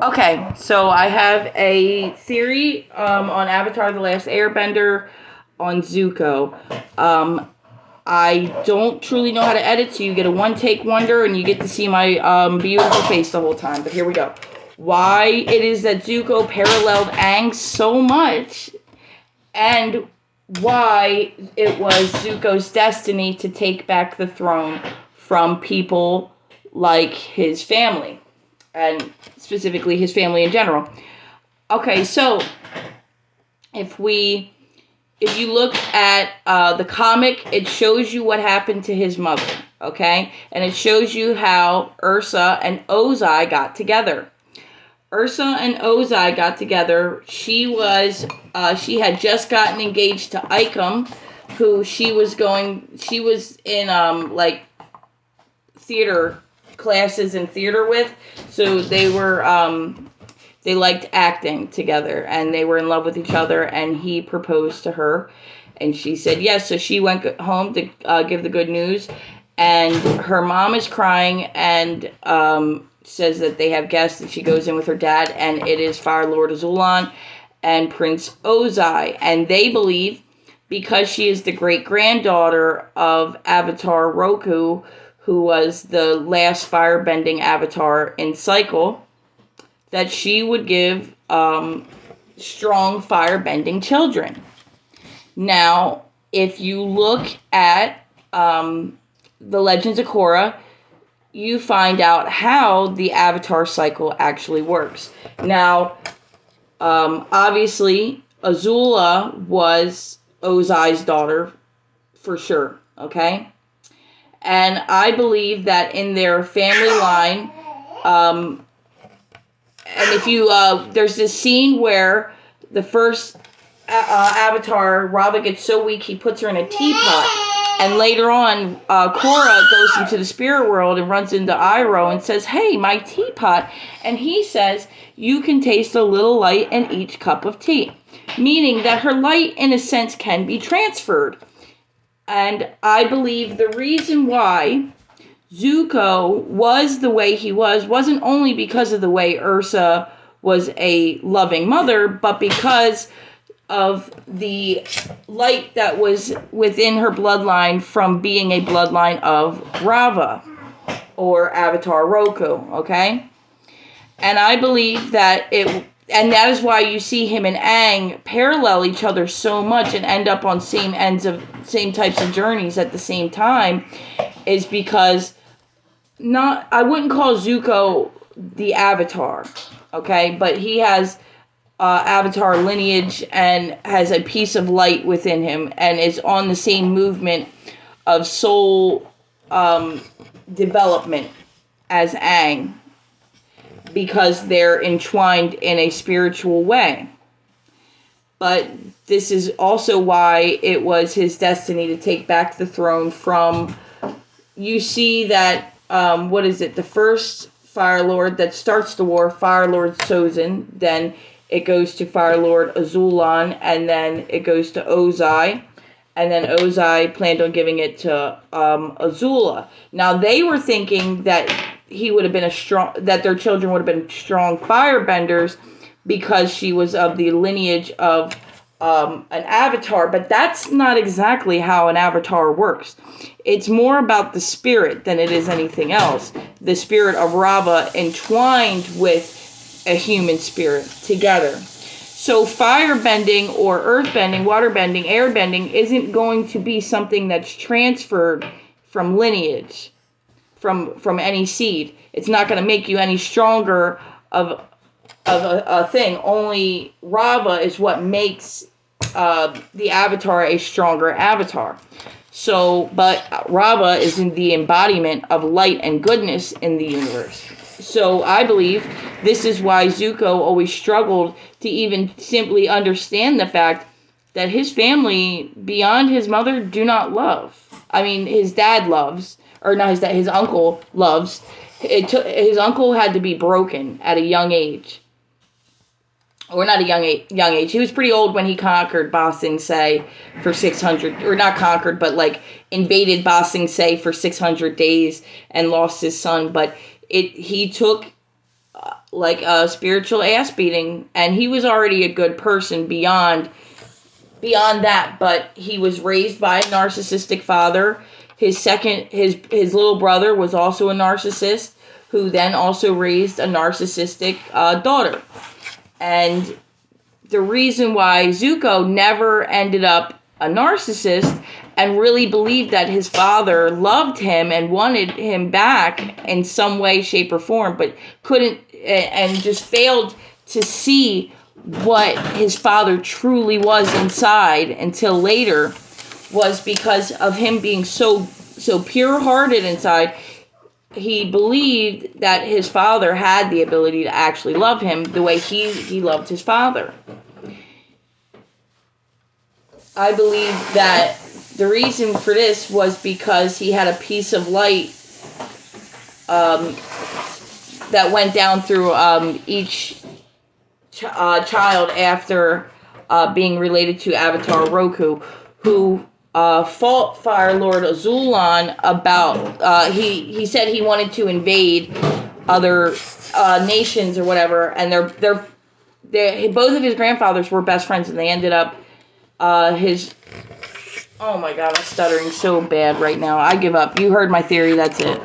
Okay, so I have a theory on Avatar: The Last Airbender on Zuko. Um, I don't truly know how to edit, so you get a one-take wonder, and you get to see my beautiful face the whole time. But here we go. Why it is that Zuko paralleled Aang so much, and why it was Zuko's destiny to take back the throne from people like his family, and specifically his family in general. Okay, so if we if you look at the comic, it shows you what happened to his mother, okay? And it shows you how Ursa and Ozai got together. Ursa and Ozai got together. She had just gotten engaged to Ikem, who she was in like theater classes and theater with. So they liked acting together, and they were in love with each other, and he proposed to her, and she said yes. So she went home to give the good news, and her mom is crying, and says that they have guests, and she goes in with her dad, and it is Fire Lord Azulan and Prince Ozai, and they believe, because she is the great-granddaughter of Avatar Roku, who was the last firebending avatar in Cycle, that she would give strong firebending children. Now, if you look at the Legends of Korra, you find out how the Avatar cycle actually works. Now, obviously, Azula was Ozai's daughter for sure, okay? And I believe that in their family line, and if you, there's this scene where the first Avatar, Rava, gets so weak he puts her in a teapot. And later on, Korra goes into the spirit world and runs into Iroh and says, "Hey, my teapot." And he says, "You can taste a little light in each cup of tea." Meaning that her light, in a sense, can be transferred. And I believe the reason why Zuko was the way he wasn't only because of the way Ursa was a loving mother, but because of the light that was within her bloodline from being a bloodline of Rava, or Avatar Roku, okay? And I believe that and that is why you see him and Aang parallel each other so much and end up on same types of journeys at the same time, is because I wouldn't call Zuko the Avatar, okay? But he has Avatar lineage and has a piece of light within him and is on the same movement of soul development as Aang, because they're entwined in a spiritual way. But this is also why it was his destiny to take back the throne from... You see that, the first Fire Lord that starts the war, Fire Lord Sozin, then it goes to Fire Lord Azulan, and then it goes to Ozai, and then Ozai planned on giving it to Azula. Now, they were thinking that he would have been that their children would have been strong firebenders because she was of the lineage of an avatar, but that's not exactly how an avatar works. It's more about the spirit than it is anything else. The spirit of Rava entwined with a human spirit together. So firebending or earthbending, waterbending, airbending isn't going to be something that's transferred from lineage, from any seed. It's not going to make you any stronger of a thing. Only Rava is what makes the avatar a stronger avatar. So, but Rava is in the embodiment of light and goodness in the universe. So I believe this is why Zuko always struggled to even simply understand the fact that his family, beyond his mother, do not love. I mean, his dad loves, or not his dad, his uncle loves. His uncle had to be broken at a young age. Or not a young age. He was pretty old when he conquered Ba Sing Se for 600, or not conquered, but like invaded Ba Sing Se for 600 days and lost his son. But he took like a spiritual ass beating, and he was already a good person beyond that, but he was raised by a narcissistic father. His little brother was also a narcissist, who then also raised a narcissistic daughter. And the reason why Zuko never ended up a narcissist and really believed that his father loved him and wanted him back in some way, shape, or form, but couldn't, and just failed to see what his father truly was inside until later, was because of him being so pure-hearted inside. He believed that his father had the ability to actually love him the way he loved his father. I believe that the reason for this was because he had a piece of light that went down through each child after being related to Avatar Roku, who fought Fire Lord Azulan about, he said he wanted to invade other nations or whatever, and both of his grandfathers were best friends, and they ended up oh my god, I'm stuttering so bad right now. I give up. You heard my theory, that's it.